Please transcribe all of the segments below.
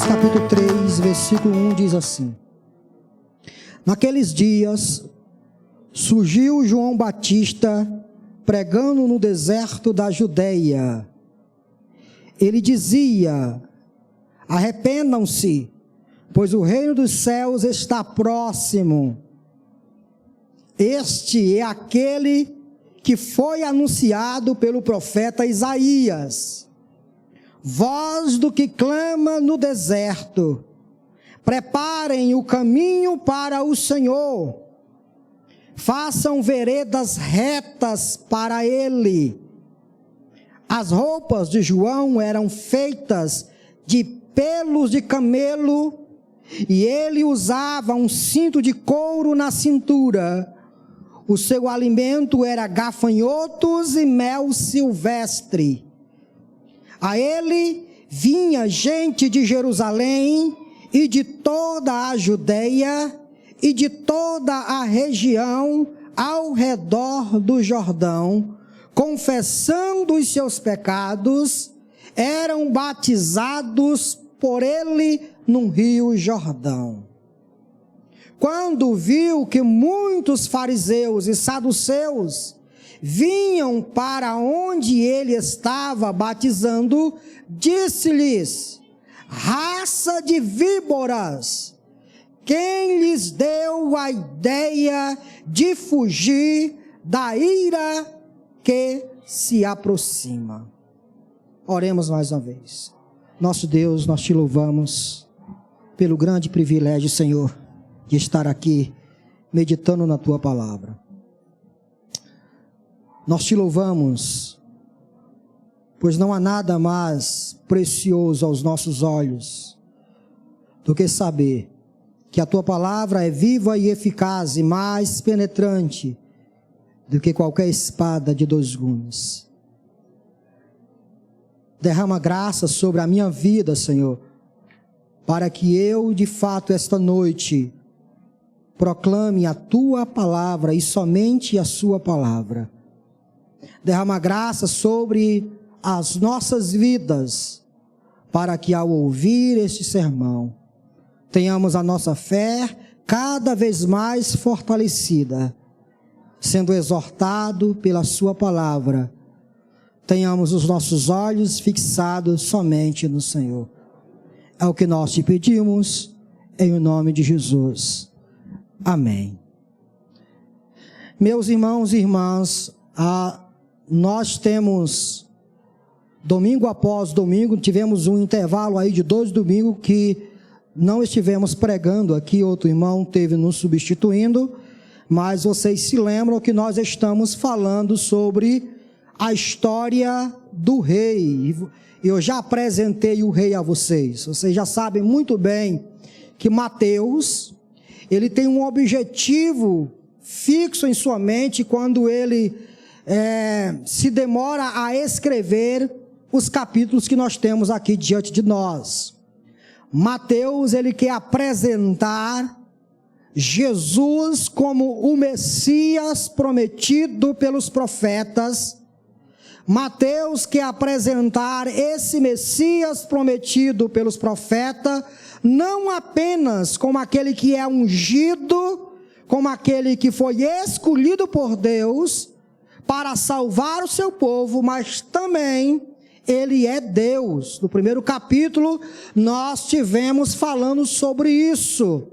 capítulo 3, versículo 1 diz assim: Naqueles dias surgiu João Batista pregando no deserto da Judeia. Ele dizia: arrependam-se, pois o reino dos céus está próximo. Este é aquele que foi anunciado pelo profeta Isaías. Voz do que clama no deserto: preparem o caminho para o Senhor, façam veredas retas para ele. As roupas de João eram feitas de pelos de camelo, e ele usava um cinto de couro na cintura. O seu alimento era gafanhotos e mel silvestre. A ele vinha gente de Jerusalém e de toda a Judeia e de toda a região ao redor do Jordão, confessando os seus pecados, eram batizados por ele no rio Jordão. Quando viu que muitos fariseus e saduceus vinham para onde ele estava batizando, disse-lhes: raça de víboras, quem lhes deu a ideia de fugir da ira que se aproxima? Oremos mais uma vez. Nosso Deus, nós te louvamos pelo grande privilégio, Senhor, de estar aqui meditando na tua palavra. Nós te louvamos, pois não há nada mais precioso aos nossos olhos do que saber que a tua palavra é viva e eficaz e mais penetrante do que qualquer espada de dois gumes. Derrama graça sobre a minha vida, Senhor, para que eu, de fato, esta noite, proclame a tua palavra e somente a sua palavra. Derrama graça sobre as nossas vidas, para que ao ouvir este sermão, tenhamos a nossa fé cada vez mais fortalecida, sendo exortado pela sua palavra. Tenhamos os nossos olhos fixados somente no Senhor. É o que nós te pedimos, em o nome de Jesus. Amém. Meus irmãos e irmãs, nós temos, domingo após domingo, tivemos um intervalo aí de 2 domingos que não estivemos pregando aqui, outro irmão teve nos substituindo, mas vocês se lembram que nós estamos falando sobre a história do rei. Eu já apresentei o rei a vocês. Vocês já sabem muito bem que Mateus, ele tem um objetivo fixo em sua mente quando ele se demora a escrever os capítulos que nós temos aqui diante de nós. Mateus, ele quer apresentar Jesus como o Messias prometido pelos profetas. Mateus quer apresentar esse Messias prometido pelos profetas, não apenas como aquele que é ungido, como aquele que foi escolhido por Deus para salvar o seu povo, mas também ele é Deus. No primeiro capítulo nós tivemos falando sobre isso.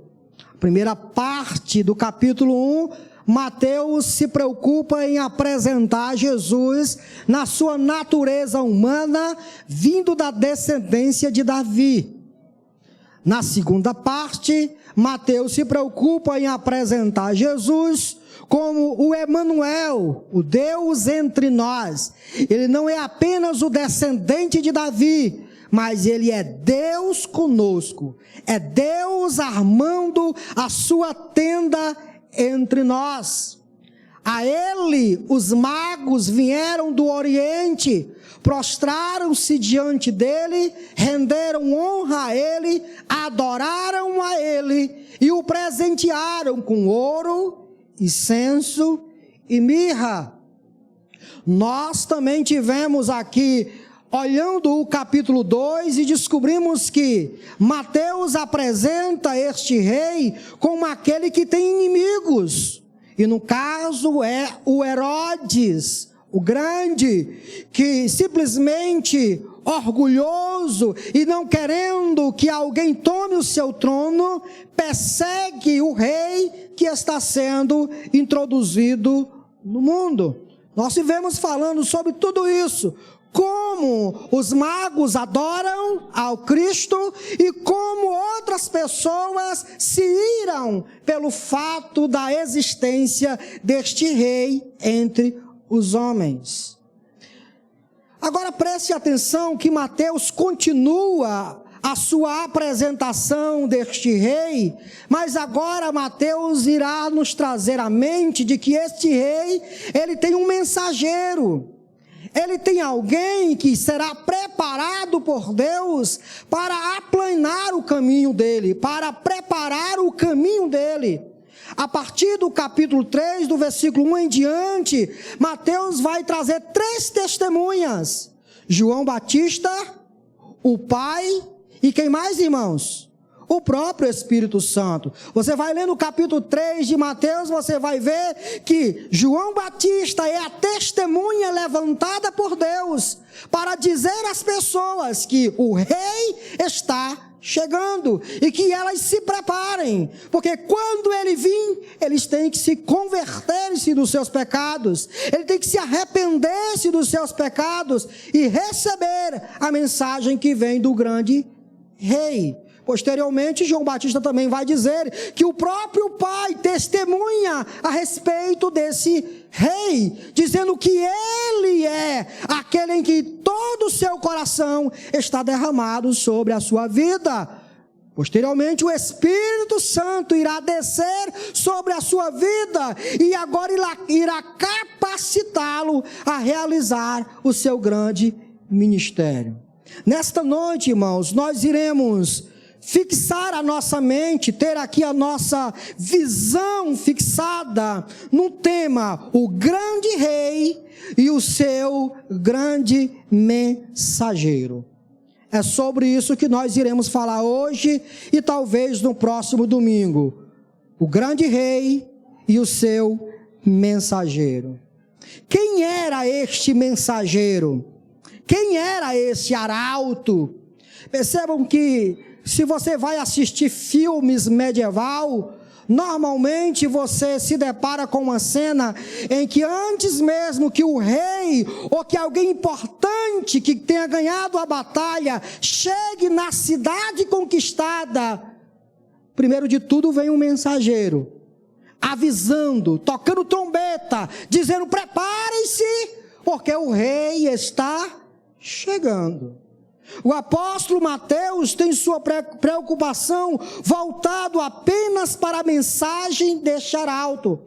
A primeira parte do capítulo 1, Mateus se preocupa em apresentar Jesus na sua natureza humana, vindo da descendência de Davi. Na segunda parte, Mateus se preocupa em apresentar Jesus como o Emanuel, o Deus entre nós. Ele não é apenas o descendente de Davi, mas ele é Deus conosco. É Deus armando a sua tenda entre nós. A ele os magos vieram do Oriente, prostraram-se diante dele, renderam honra a ele, adoraram a ele e o presentearam com ouro, incenso e mirra. Nós também tivemos aqui olhando o capítulo 2 e descobrimos que Mateus apresenta este rei como aquele que tem inimigos. E no caso é o Herodes, o grande, que simplesmente orgulhoso e não querendo que alguém tome o seu trono, persegue o rei que está sendo introduzido no mundo. Nós estivemos falando sobre tudo isso, como os magos adoram ao Cristo e como outras pessoas se iram pelo fato da existência deste rei entre os homens. Agora preste atenção que Mateus continua a sua apresentação deste rei, mas agora Mateus irá nos trazer à mente de que este rei, ele tem um mensageiro. Ele tem alguém que será preparado por Deus para aplanar o caminho dele, para preparar o caminho dele. A partir do capítulo 3, do versículo 1 em diante, Mateus vai trazer 3 testemunhas. João Batista, o Pai e quem mais, irmãos? O próprio Espírito Santo. Você vai ler no capítulo 3 de Mateus, você vai ver que João Batista é a testemunha levantada por Deus para dizer às pessoas que o rei está chegando e que elas se preparem, porque quando ele vir, eles têm que se converter-se dos seus pecados, ele tem que se arrepender-se dos seus pecados e receber a mensagem que vem do grande rei. Posteriormente, João Batista também vai dizer que o próprio Pai testemunha a respeito desse rei, dizendo que ele é aquele em que todo o seu coração está derramado sobre a sua vida. Posteriormente, o Espírito Santo irá descer sobre a sua vida e agora irá capacitá-lo a realizar o seu grande ministério. Nesta noite, irmãos, nós iremos fixar a nossa mente, ter aqui a nossa visão fixada no tema, o grande rei e o seu grande mensageiro. É sobre isso que nós iremos falar hoje e talvez no próximo domingo. O grande rei e o seu mensageiro. Quem era este mensageiro? Quem era esse arauto? Percebam que se você vai assistir filmes medieval, normalmente você se depara com uma cena em que antes mesmo que o rei ou que alguém importante que tenha ganhado a batalha chegue na cidade conquistada, primeiro de tudo vem um mensageiro, avisando, tocando trombeta, dizendo: preparem-se, porque o rei está chegando. O apóstolo Mateus tem sua preocupação voltado apenas para a mensagem deste arauto.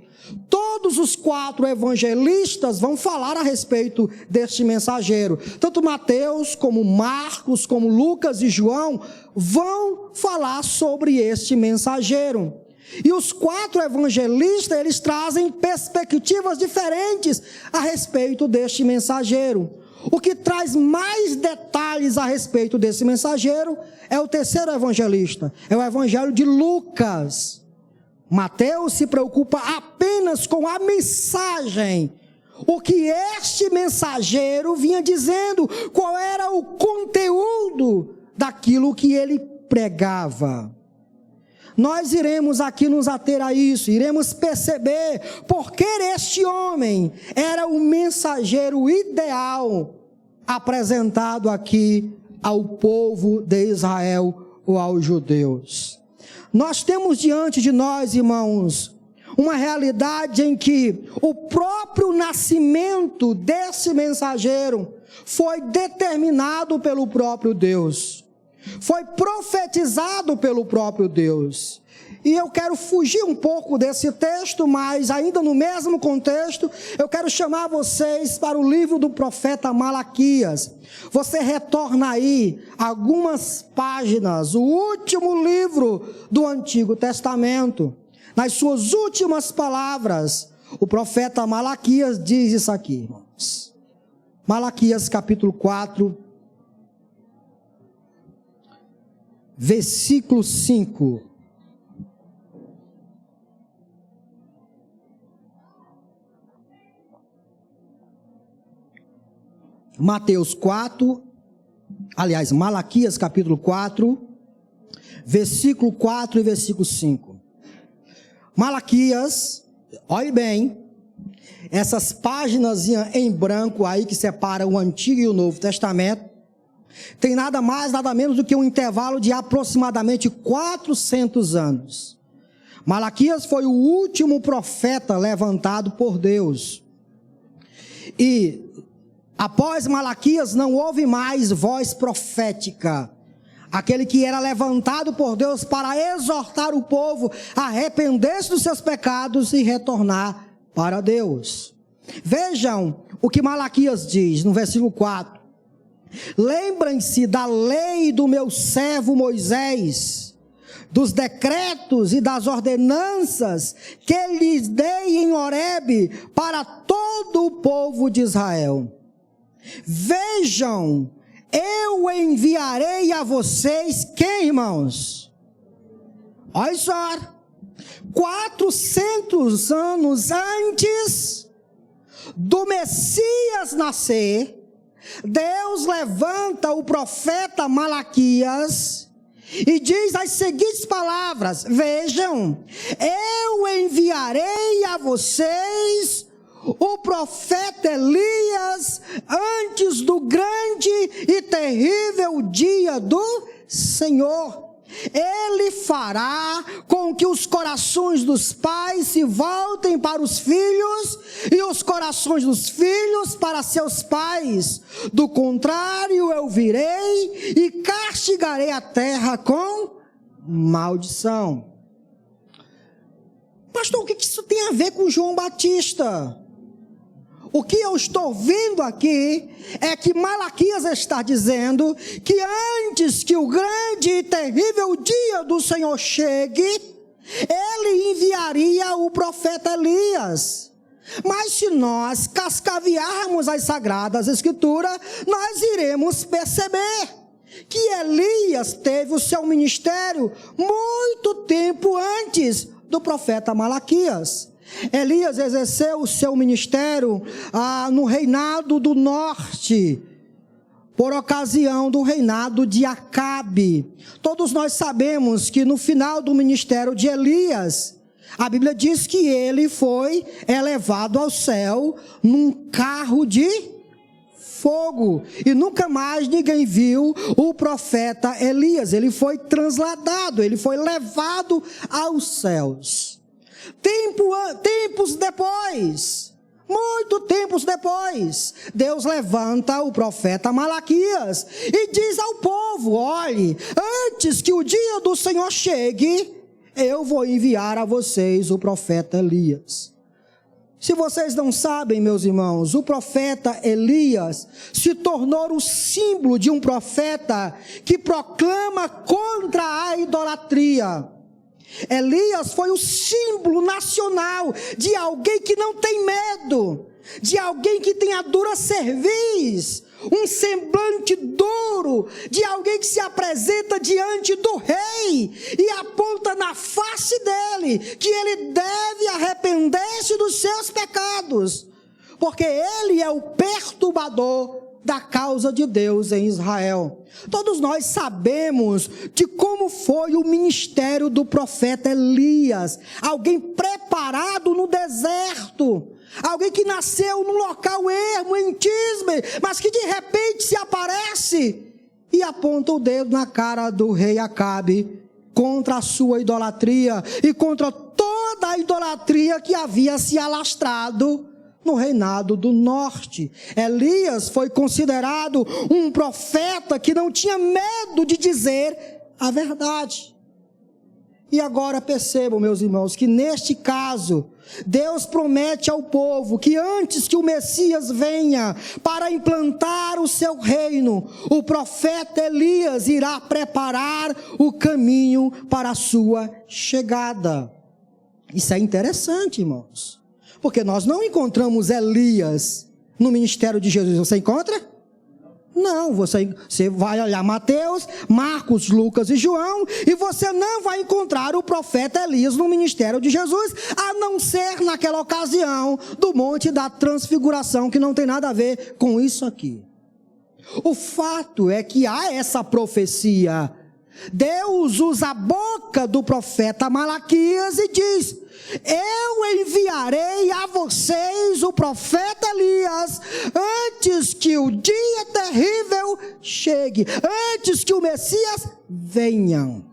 Todos os 4 evangelistas vão falar a respeito deste mensageiro. Tanto Mateus, como Marcos, como Lucas e João vão falar sobre este mensageiro. E os 4 evangelistas, eles trazem perspectivas diferentes a respeito deste mensageiro. O que traz mais detalhes a respeito desse mensageiro é o terceiro evangelista, é o evangelho de Lucas. Mateus se preocupa apenas com a mensagem, o que este mensageiro vinha dizendo, qual era o conteúdo daquilo que ele pregava. Nós iremos aqui nos ater a isso, iremos perceber porque este homem era o mensageiro ideal apresentado aqui ao povo de Israel ou aos judeus. Nós temos diante de nós, irmãos, uma realidade em que o próprio nascimento desse mensageiro foi determinado pelo próprio Deus. Foi profetizado pelo próprio Deus. E eu quero fugir um pouco desse texto, mas ainda no mesmo contexto, eu quero chamar vocês para o livro do profeta Malaquias. Você retorna aí algumas páginas, o último livro do Antigo Testamento. Nas suas últimas palavras, o profeta Malaquias diz isso aqui, irmãos. Malaquias capítulo 4, versículo 5. Malaquias capítulo 4, versículo 4 e versículo 5. Malaquias, olhe bem, essas páginas em branco aí que separam o Antigo e o Novo Testamento, tem nada mais, nada menos do que um intervalo de aproximadamente 400 anos. Malaquias foi o último profeta levantado por Deus. E após Malaquias não houve mais voz profética. Aquele que era levantado por Deus para exortar o povo a arrepender-se dos seus pecados e retornar para Deus. Vejam o que Malaquias diz no versículo 4. Lembrem-se da lei do meu servo Moisés, dos decretos e das ordenanças que lhes dei em Horebe para todo o povo de Israel. Vejam, eu enviarei a vocês, quem, irmãos? Olha só, 400 anos antes do Messias nascer, Deus levanta o profeta Malaquias e diz as seguintes palavras: vejam, eu enviarei a vocês o profeta Elias antes do grande e terrível dia do Senhor. Ele fará com que os corações dos pais se voltem para os filhos e os corações dos filhos para seus pais. Do contrário, eu virei e castigarei a terra com maldição. Pastor, o que isso tem a ver com João Batista? O que eu estou vendo aqui é que Malaquias está dizendo que antes que o grande e terrível dia do Senhor chegue, ele enviaria o profeta Elias. Mas se nós cascavearmos as Sagradas Escrituras, nós iremos perceber que Elias teve o seu ministério muito tempo antes do profeta Malaquias. Elias exerceu o seu ministério no reinado do norte, por ocasião do reinado de Acabe. Todos nós sabemos que no final do ministério de Elias, a Bíblia diz que ele foi elevado ao céu num carro de fogo, e nunca mais ninguém viu o profeta Elias. Ele foi transladado, ele foi levado aos céus. Tempos depois, muito tempos depois, Deus levanta o profeta Malaquias e diz ao povo: olhe, antes que o dia do Senhor chegue, eu vou enviar a vocês o profeta Elias. Se vocês não sabem, meus irmãos, o profeta Elias se tornou o símbolo de um profeta que proclama contra a idolatria. Elias foi o símbolo nacional de alguém que não tem medo, de alguém que tem a dura cerviz, um semblante duro, de alguém que se apresenta diante do rei e aponta na face dele que ele deve arrepender-se dos seus pecados, porque ele é o perturbador da causa de Deus em Israel. Todos nós sabemos de como foi o ministério do profeta Elias, alguém preparado no deserto, alguém que nasceu num local ermo, em Tisbe, mas que de repente se aparece e aponta o dedo na cara do rei Acabe contra a sua idolatria e contra toda a idolatria que havia se alastrado no reinado do norte. Elias foi considerado um profeta que não tinha medo de dizer a verdade. E agora percebam, meus irmãos, que neste caso, Deus promete ao povo que antes que o Messias venha para implantar o seu reino, o profeta Elias irá preparar o caminho para a sua chegada. Isso é interessante, irmãos, porque nós não encontramos Elias no ministério de Jesus. Você encontra? Não, você vai olhar Mateus, Marcos, Lucas e João, e você não vai encontrar o profeta Elias no ministério de Jesus, a não ser naquela ocasião do Monte da Transfiguração, que não tem nada a ver com isso aqui. O fato é que há essa profecia. Deus usa a boca do profeta Malaquias e diz: eu enviarei a vocês o profeta Elias antes que o dia terrível chegue, antes que o Messias venha.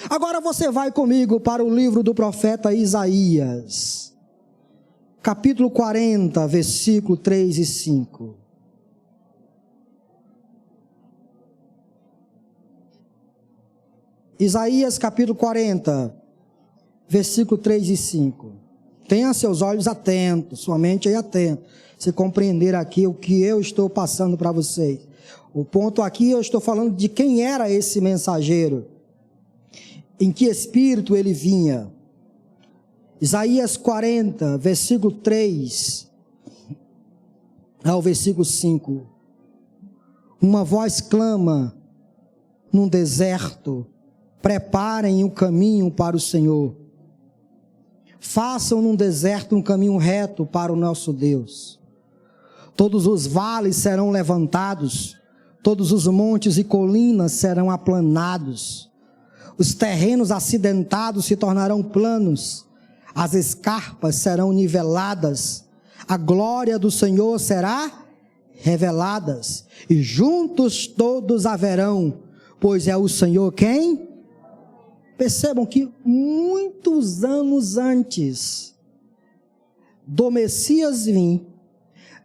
Agora você vai comigo para o livro do profeta Isaías, capítulo 40, versículo 3 e 5. Isaías capítulo 40, versículo 3 e 5. Tenha seus olhos atentos, sua mente aí atenta, se compreender aqui o que eu estou passando para vocês. O ponto aqui, eu estou falando de quem era esse mensageiro, em que espírito ele vinha. Isaías 40, versículo 3 ao versículo 5. Uma voz clama num deserto: preparem o caminho para o Senhor. Façam num deserto um caminho reto para o nosso Deus. Todos os vales serão levantados, todos os montes e colinas serão aplanados. Os terrenos acidentados se tornarão planos, as escarpas serão niveladas. A glória do Senhor será revelada, e juntos todos haverão, pois é o Senhor quem? Percebam que muitos anos antes do Messias vir,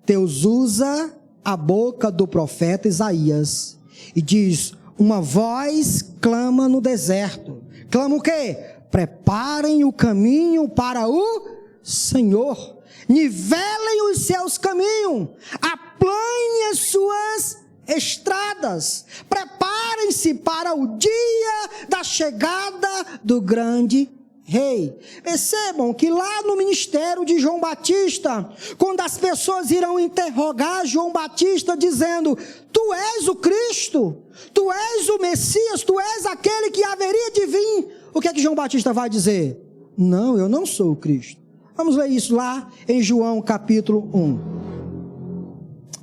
Deus usa a boca do profeta Isaías e diz: uma voz clama no deserto. Clama o quê? Preparem o caminho para o Senhor. Nivelem os seus caminhos. Aplanem as suas estradas. Preparem-se para o dia da chegada do grande rei. Percebam que lá no ministério de João Batista, quando as pessoas irão interrogar João Batista dizendo: tu és o Cristo, tu és o Messias, tu és aquele que haveria de vir, o que é que João Batista vai dizer? Não, eu não sou o Cristo. Vamos ler isso lá em João capítulo 1.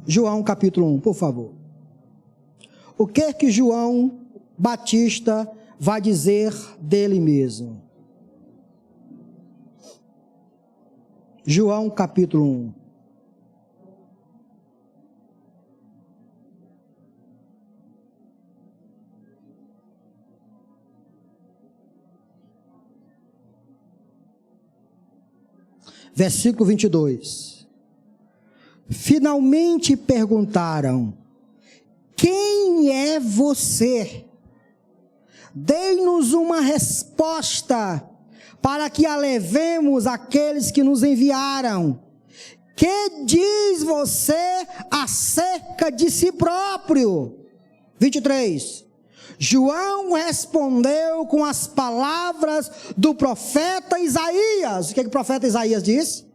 João capítulo 1, por favor. O que é que João Batista vai dizer dele mesmo? João capítulo 1. Versículo 22. Finalmente perguntaram: quem é você? Dê-nos uma resposta, para que a levemos àqueles que nos enviaram. Que diz você acerca de si próprio? 23. João respondeu com as palavras do profeta Isaías. O que o profeta Isaías diz?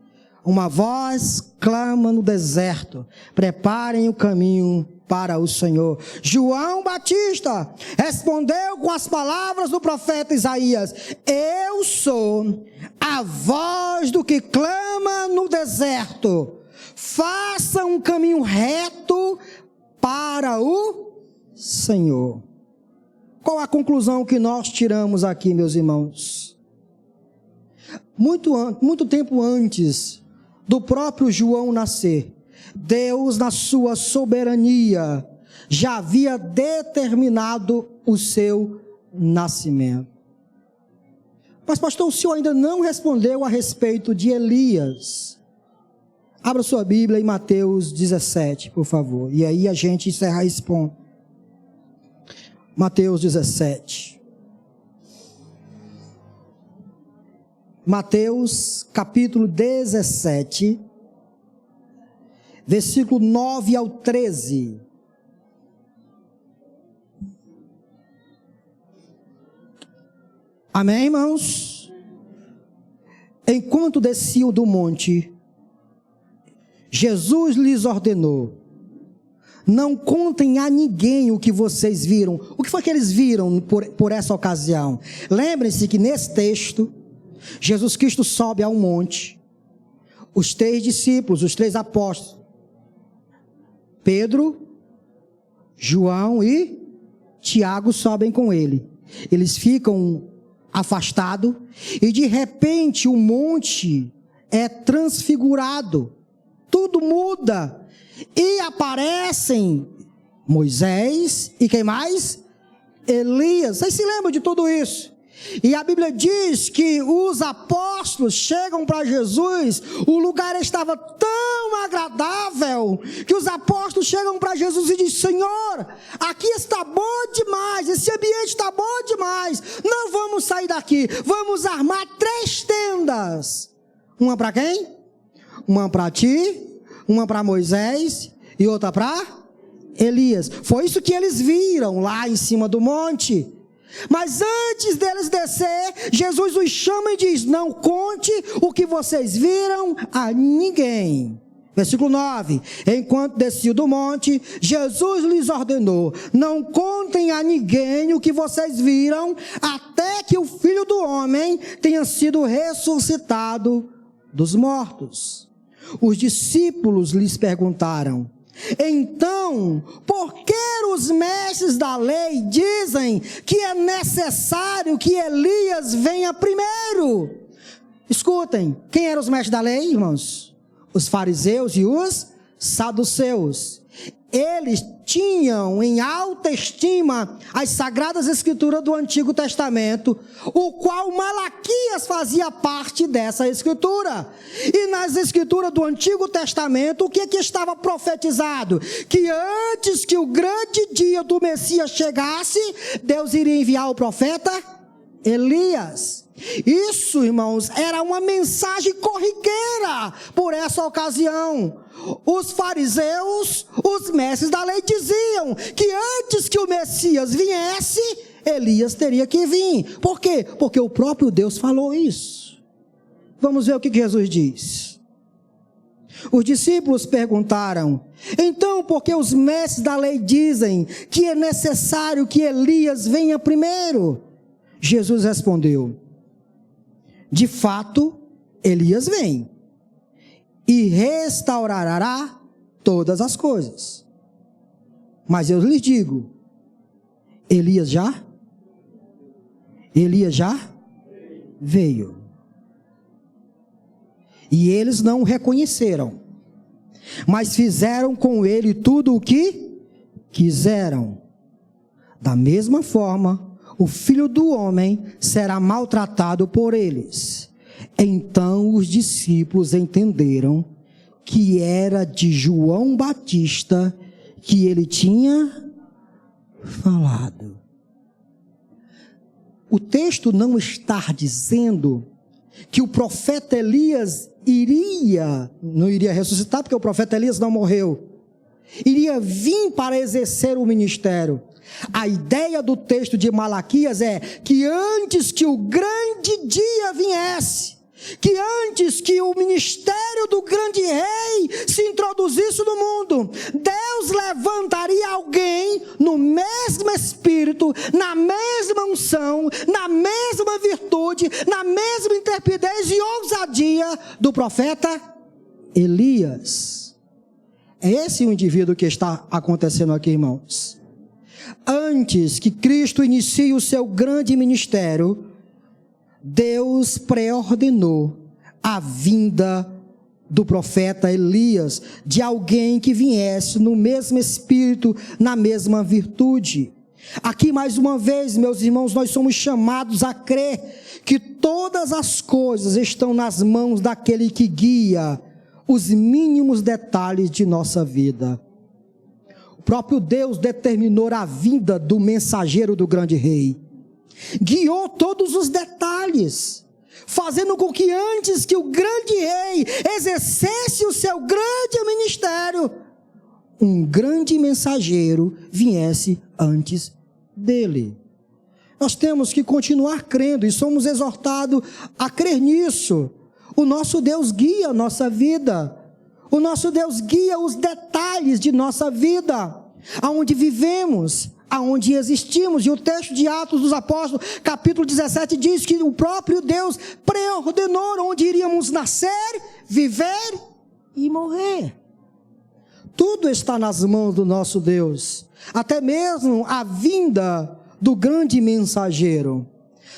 Uma voz clama no deserto: preparem o caminho para o Senhor. João Batista respondeu com as palavras do profeta Isaías: eu sou a voz do que clama no deserto, faça um caminho reto para o Senhor. Qual a conclusão que nós tiramos aqui, meus irmãos? Muito tempo antes do próprio João nascer, Deus, na sua soberania, já havia determinado o seu nascimento. Mas, pastor, o senhor ainda não respondeu a respeito de Elias. Abra sua Bíblia em Mateus 17, por favor. E aí a gente encerra esse ponto. Mateus 17. Mateus capítulo 17, versículo 9 ao 13. Amém, irmãos? Enquanto desciam do monte, Jesus lhes ordenou: não contem a ninguém o que vocês viram. O que foi que eles viram por essa ocasião? Lembrem-se que nesse texto, Jesus Cristo sobe a um monte. Os 3 discípulos, os 3 apóstolos, Pedro, João e Tiago sobem com ele. Eles ficam afastados e de repente o monte é transfigurado. Tudo muda. E aparecem Moisés e quem mais? Elias. Vocês se lembram de tudo isso? E a Bíblia diz que os apóstolos chegam para Jesus, o lugar estava tão agradável, que os apóstolos chegam para Jesus e dizem: Senhor, aqui está bom demais, esse ambiente está bom demais, não vamos sair daqui, vamos armar 3 tendas. Uma para quem? Uma para ti, uma para Moisés e outra para Elias. Foi isso que eles viram lá em cima do monte. Mas antes deles descer, Jesus os chama e diz: não conte o que vocês viram a ninguém. Versículo 9: enquanto desciam do monte, Jesus lhes ordenou: não contem a ninguém o que vocês viram, até que o Filho do Homem tenha sido ressuscitado dos mortos. Os discípulos lhes perguntaram: então, por que os mestres da lei dizem que é necessário que Elias venha primeiro? Escutem, quem eram os mestres da lei, irmãos? Os fariseus e os saduceus. Eles tinham em alta estima as sagradas escrituras do Antigo Testamento, o qual Malaquias fazia parte dessa escritura. E nas escrituras do Antigo Testamento, o que estava profetizado? Que antes que o grande dia do Messias chegasse, Deus iria enviar o profeta Elias. Isso, irmãos, era uma mensagem corriqueira por essa ocasião. Os fariseus, os mestres da lei diziam que antes que o Messias viesse, Elias teria que vir. Por quê? Porque o próprio Deus falou isso. Vamos ver o que Jesus diz. Os discípulos perguntaram: então, por que os mestres da lei dizem que é necessário que Elias venha primeiro? Jesus respondeu: de fato, Elias vem e restaurará todas as coisas. Mas eu lhes digo, Elias já veio. E eles não o reconheceram, mas fizeram com ele tudo o que quiseram. Da mesma forma, o Filho do Homem será maltratado por eles. Então os discípulos entenderam que era de João Batista que ele tinha falado. O texto não está dizendo que o profeta Elias não iria ressuscitar, porque o profeta Elias não morreu. Iria vir para exercer o ministério. A ideia do texto de Malaquias é que antes que o grande dia viesse, que antes que o ministério do grande rei se introduzisse no mundo, Deus levantaria alguém no mesmo espírito, na mesma unção, na mesma virtude, na mesma intrepidez e ousadia do profeta Elias. É esse o indivíduo que está acontecendo aqui, irmãos. Antes que Cristo inicie o seu grande ministério, Deus pré-ordenou a vinda do profeta Elias, de alguém que viesse no mesmo espírito, na mesma virtude. Aqui mais uma vez, meus irmãos, nós somos chamados a crer que todas as coisas estão nas mãos daquele que guia os mínimos detalhes de nossa vida. O próprio Deus determinou a vinda do mensageiro do grande rei. Guiou todos os detalhes, fazendo com que antes que o grande rei exercesse o seu grande ministério, um grande mensageiro viesse antes dele. Nós temos que continuar crendo e somos exortados a crer nisso. O nosso Deus guia a nossa vida. O nosso Deus guia os detalhes de nossa vida. aonde vivemos, aonde existimos. E o texto de Atos dos Apóstolos, capítulo 17, diz que o próprio Deus preordenou onde iríamos nascer, viver e morrer. Tudo está nas mãos do nosso Deus, até mesmo a vinda do grande mensageiro.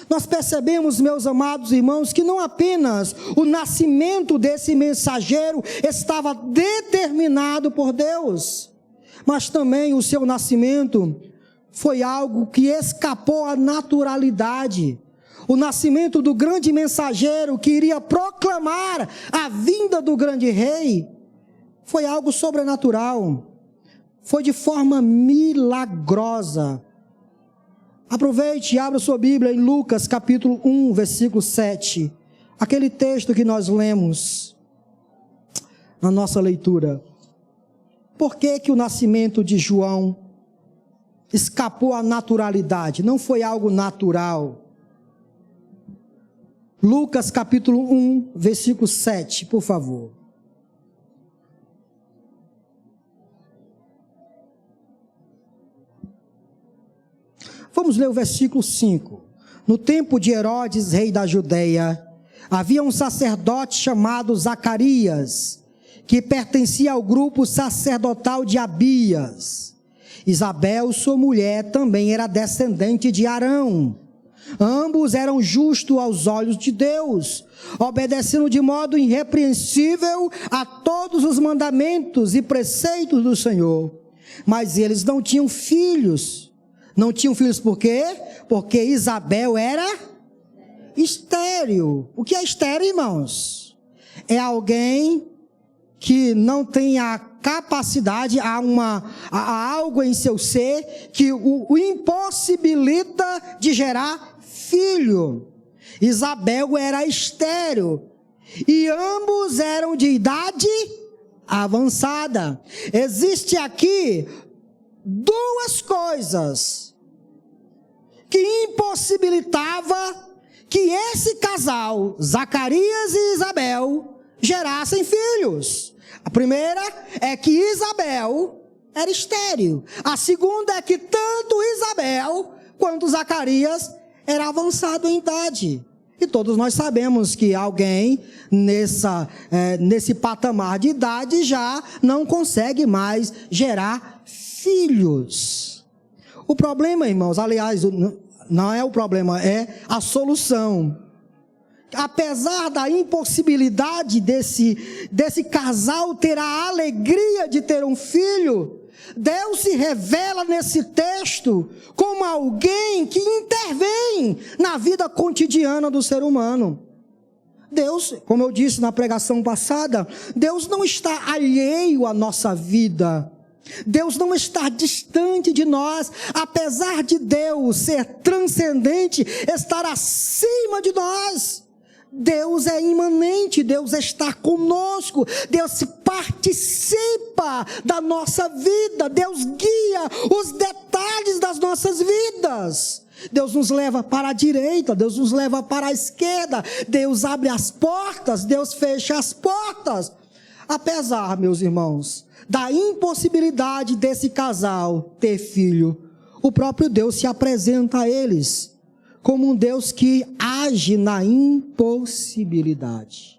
Nós percebemos, meus amados irmãos, que não apenas o nascimento desse mensageiro estava determinado por Deus, mas também o seu nascimento foi algo que escapou à naturalidade. O nascimento do grande mensageiro que iria proclamar a vinda do grande rei foi algo sobrenatural, foi de forma milagrosa. Aproveite e abra sua Bíblia em Lucas capítulo 1, versículo 7, aquele texto que nós lemos na nossa leitura. Por que o nascimento de João escapou à naturalidade? Não foi algo natural. Lucas capítulo 1, versículo 7, por favor. Vamos ler o versículo 5. No tempo de Herodes, rei da Judeia, havia um sacerdote chamado Zacarias, que pertencia ao grupo sacerdotal de Abias. Isabel, sua mulher, também era descendente de Arão. Ambos eram justos aos olhos de Deus, obedecendo de modo irrepreensível a todos os mandamentos e preceitos do Senhor. Mas eles não tinham filhos. Não tinham filhos por quê? Porque Isabel era estéril. O que é estéril, irmãos? É alguém que não tem a capacidade, há algo em seu ser que o impossibilita de gerar filho. Isabel era estéril e ambos eram de idade avançada. Existe aqui duas coisas que impossibilitava que esse casal, Zacarias e Isabel, gerassem filhos. A primeira é que Isabel era estéril. A segunda é que tanto Isabel quanto Zacarias era avançado em idade. E todos nós sabemos que alguém nesse patamar de idade já não consegue mais gerar filhos. O problema, irmãos, aliás, não é o problema, é a solução. Apesar da impossibilidade desse casal ter a alegria de ter um filho, Deus se revela nesse texto como alguém que intervém na vida cotidiana do ser humano. Deus, como eu disse na pregação passada, Deus não está alheio à nossa vida. Deus não está distante de nós, apesar de Deus ser transcendente, estar acima de nós. Deus é imanente, Deus está conosco, Deus participa da nossa vida, Deus guia os detalhes das nossas vidas. Deus nos leva para a direita, Deus nos leva para a esquerda, Deus abre as portas, Deus fecha as portas. Apesar, meus irmãos, da impossibilidade desse casal ter filho, o próprio Deus se apresenta a eles como um Deus que age na impossibilidade.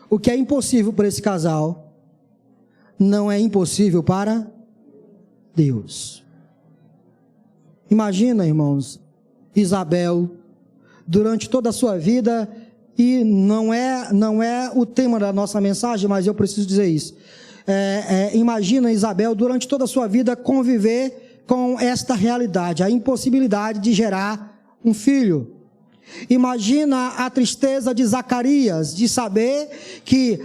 O que é impossível para esse casal, não é impossível para Deus. Imagina, irmãos, Isabel, durante toda a sua vida, e não é o tema da nossa mensagem, mas eu preciso dizer isso. Imagina Isabel, durante toda a sua vida, conviver com esta realidade, a impossibilidade de gerar um filho. Imagina a tristeza de Zacarias, de saber que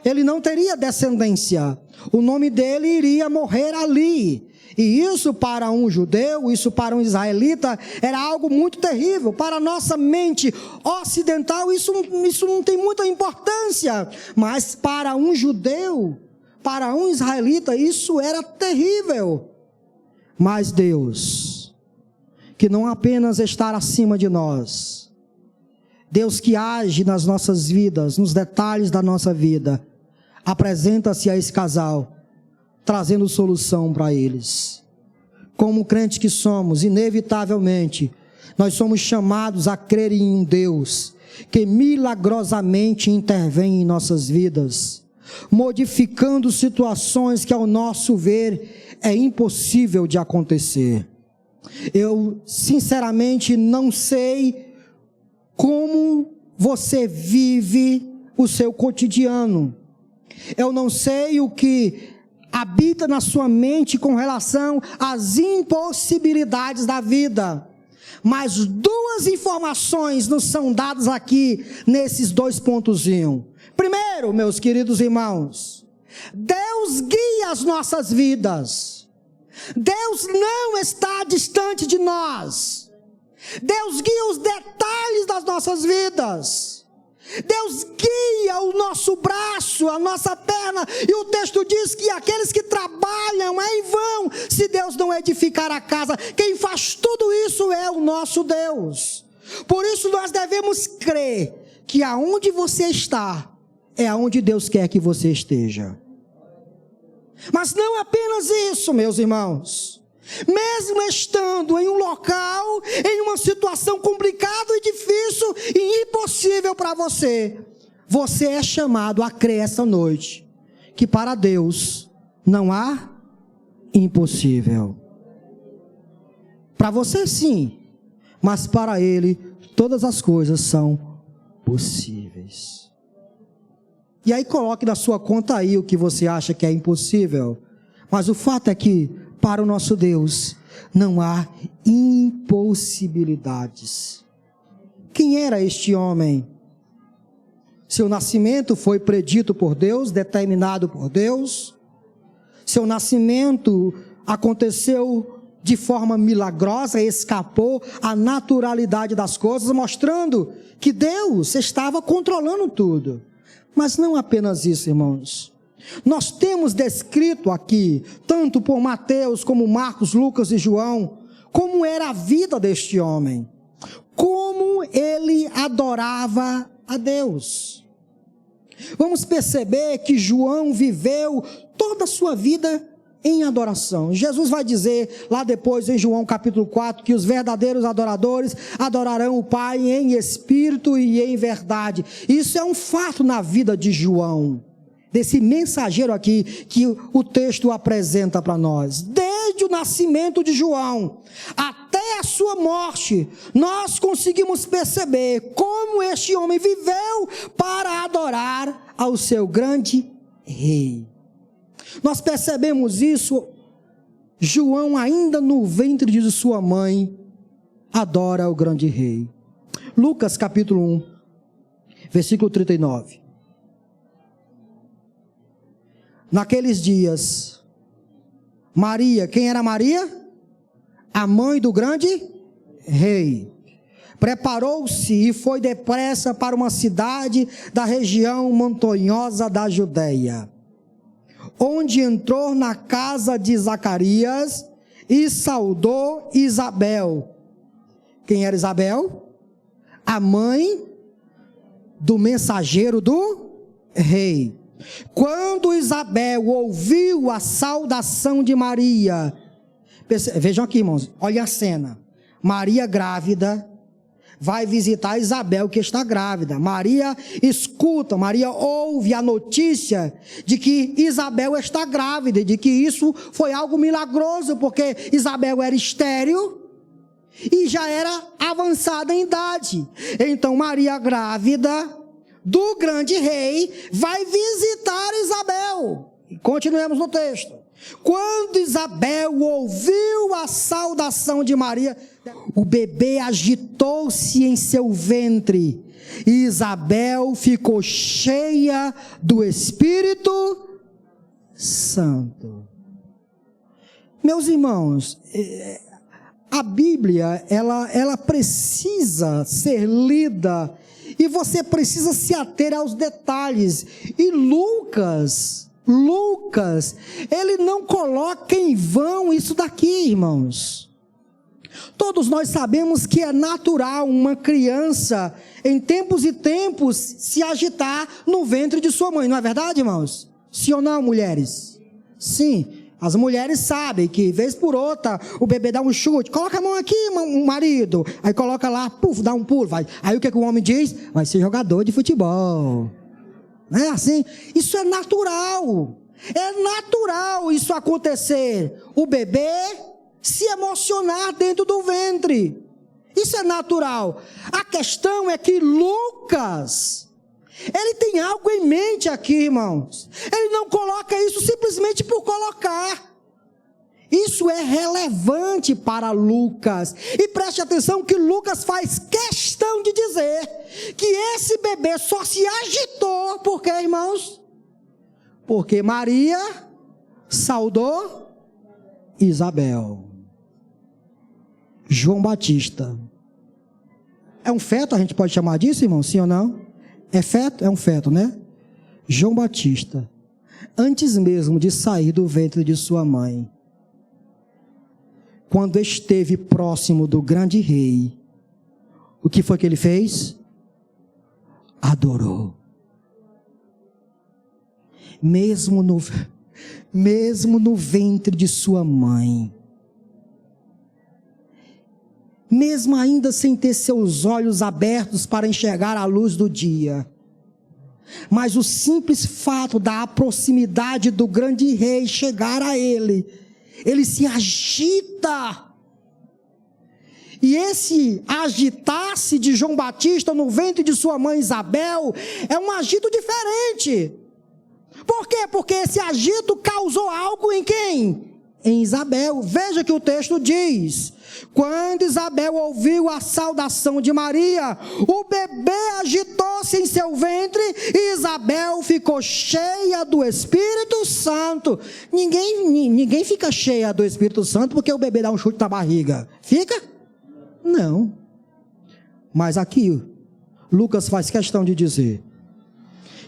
ele não teria descendência, o nome dele iria morrer ali. E isso para um judeu, isso para um israelita, era algo muito terrível. Para a nossa mente ocidental, isso não tem muita importância. Mas para um judeu, para um israelita, isso era terrível. Mas Deus, que não apenas está acima de nós, Deus que age nas nossas vidas, nos detalhes da nossa vida, apresenta-se a esse casal trazendo solução para eles. Como crentes que somos, inevitavelmente, nós somos chamados a crer em um Deus que milagrosamente intervém em nossas vidas, modificando situações que, ao nosso ver, é impossível de acontecer. Eu, sinceramente, não sei como você vive o seu cotidiano. Eu não sei o que habita na sua mente com relação às impossibilidades da vida. Mas duas informações nos são dadas aqui nesses dois pontozinhos. Primeiro, meus queridos irmãos, Deus guia as nossas vidas. Deus não está distante de nós. Deus guia os detalhes das nossas vidas. Deus guia o nosso braço, a nossa perna, e o texto diz que aqueles que trabalham é em vão, se Deus não edificar a casa. Quem faz tudo isso é o nosso Deus. Por isso nós devemos crer que aonde você está, é aonde Deus quer que você esteja. Mas não apenas isso, meus irmãos. Mesmo estando em um local, em uma situação complicada e difícil e impossível para você, você é chamado a crer essa noite que para Deus não há impossível. Para você sim, mas para Ele todas as coisas são possíveis. E aí coloque na sua conta aí o que você acha que é impossível, mas o fato é que para o nosso Deus não há impossibilidades. Quem era este homem? Seu nascimento foi predito por Deus, determinado por Deus. Seu nascimento aconteceu de forma milagrosa, escapou à naturalidade das coisas, mostrando que Deus estava controlando tudo. Mas não apenas isso, irmãos. Nós temos descrito aqui, tanto por Mateus como Marcos, Lucas e João, como era a vida deste homem, como ele adorava a Deus. Vamos perceber que João viveu toda a sua vida em adoração. Jesus vai dizer lá depois em João capítulo 4, que os verdadeiros adoradores adorarão o Pai em espírito e em verdade. Isso é um fato na vida de João, desse mensageiro aqui que o texto apresenta para nós. Desde o nascimento de João até a sua morte, nós conseguimos perceber como este homem viveu para adorar ao seu grande rei. Nós percebemos isso, João ainda no ventre de sua mãe adora o grande rei. Lucas capítulo 1, versículo 39. Naqueles dias, Maria, quem era Maria? A mãe do grande rei. Preparou-se e foi depressa para uma cidade da região montanhosa da Judeia, onde entrou na casa de Zacarias e saudou Isabel. Quem era Isabel? A mãe do mensageiro do rei. Quando Isabel ouviu a saudação de Maria, vejam aqui, irmãos, olha a cena. Maria grávida vai visitar Isabel, que está grávida. Maria escuta, Maria ouve a notícia de que Isabel está grávida, e de que isso foi algo milagroso, porque Isabel era estéril e já era avançada em idade. Então Maria grávida do grande rei vai visitar Isabel. E continuemos no texto. Quando Isabel ouviu a saudação de Maria, o bebê agitou-se em seu ventre, e Isabel ficou cheia do Espírito Santo. Meus irmãos, a Bíblia, ela precisa ser lida, e você precisa se ater aos detalhes. E Lucas, ele não coloca em vão isso daqui, irmãos. Todos nós sabemos que é natural uma criança, em tempos e tempos, se agitar no ventre de sua mãe. Não é verdade, irmãos? Sim ou não, mulheres? Sim, as mulheres sabem que, vez por outra, o bebê dá um chute. Coloca a mão aqui, marido. Aí coloca lá, puf, dá um pulo. Vai. Aí o que o homem diz? Vai ser jogador de futebol. Não é assim? Isso é natural. É natural isso acontecer. O bebê se emocionar dentro do ventre. Isso é natural. A questão é que Lucas, ele tem algo em mente aqui, irmãos. Ele não coloca isso simplesmente por colocar. Isso é relevante para Lucas. E preste atenção que Lucas faz questão de dizer que esse bebê só se agitou. Por quê, irmãos? Porque Maria saudou Isabel. João Batista. É um feto, a gente pode chamar disso, irmão? Sim ou não? É feto? É um feto, né? João Batista, antes mesmo de sair do ventre de sua mãe, quando esteve próximo do grande rei, o que foi que ele fez? Adorou. Mesmo no ventre de sua mãe, mesmo ainda sem ter seus olhos abertos para enxergar a luz do dia, mas o simples fato da proximidade do grande rei chegar a ele se agita. E esse agitar-se de João Batista no ventre de sua mãe Isabel é um agito diferente. Por quê? Porque esse agito causou algo em quem? Em Isabel. Veja que o texto diz: quando Isabel ouviu a saudação de Maria, o bebê agitou-se em seu ventre e Isabel ficou cheia do Espírito Santo. Ninguém fica cheia do Espírito Santo porque o bebê dá um chute na barriga. Fica? Não. Mas aqui, Lucas faz questão de dizer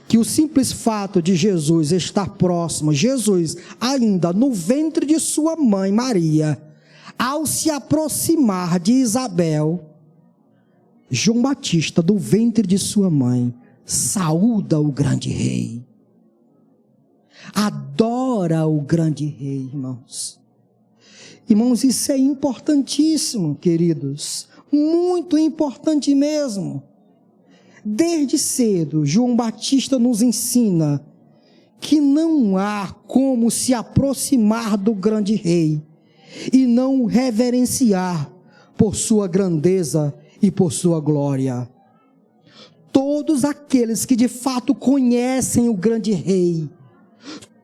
que o simples fato de Jesus estar próximo, Jesus ainda no ventre de sua mãe Maria, ao se aproximar de Isabel, João Batista, do ventre de sua mãe, saúda o grande rei. Adora o grande rei, irmãos. Irmãos, isso é importantíssimo, queridos. Muito importante mesmo. Desde cedo, João Batista nos ensina que não há como se aproximar do grande rei e não o reverenciar por sua grandeza e por sua glória. Todos aqueles que de fato conhecem o grande rei,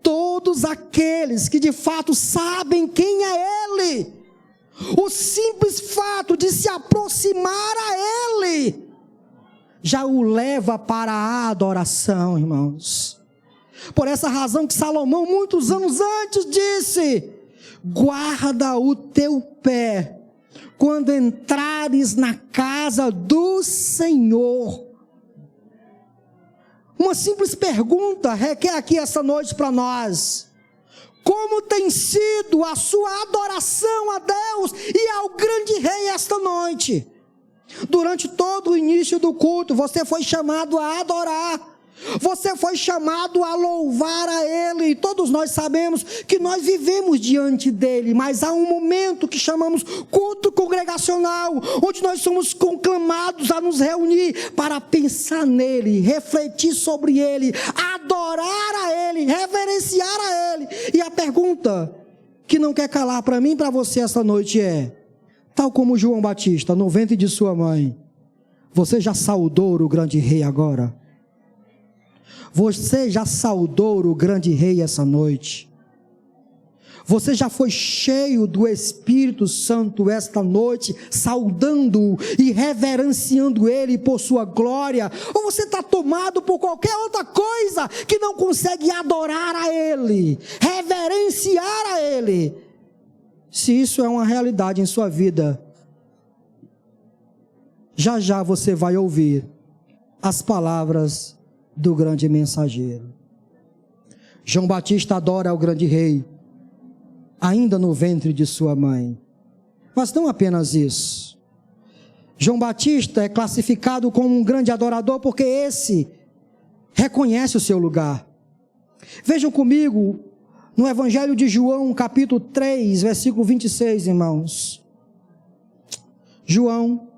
todos aqueles que de fato sabem quem é ele, o simples fato de se aproximar a ele já o leva para a adoração, irmãos. Por essa razão que Salomão, muitos anos antes, disse: guarda o teu pé quando entrares na casa do Senhor. Uma simples pergunta requer aqui essa noite para nós: como tem sido a sua adoração a Deus e ao grande rei esta noite? Durante todo o início do culto, você foi chamado a adorar, você foi chamado a louvar a Ele, e todos nós sabemos que nós vivemos diante dEle, mas há um momento que chamamos culto congregacional, onde nós somos conclamados a nos reunir para pensar nele, refletir sobre Ele, adorar a Ele, reverenciar a Ele. E a pergunta que não quer calar para mim e para você esta noite é: tal como João Batista, no ventre de sua mãe, você já saudou o grande rei agora? Você já saudou o grande rei essa noite? Você já foi cheio do Espírito Santo esta noite, saudando-o e reverenciando ele por sua glória? Ou você está tomado por qualquer outra coisa que não consegue adorar a ele, reverenciar a ele? Se isso é uma realidade em sua vida, já já você vai ouvir as palavras do grande mensageiro. João Batista adora o grande rei, ainda no ventre de sua mãe. Mas não apenas isso. João Batista é classificado como um grande adorador porque esse reconhece o seu lugar. Vejam comigo no Evangelho de João, capítulo 3, versículo 26, irmãos. João,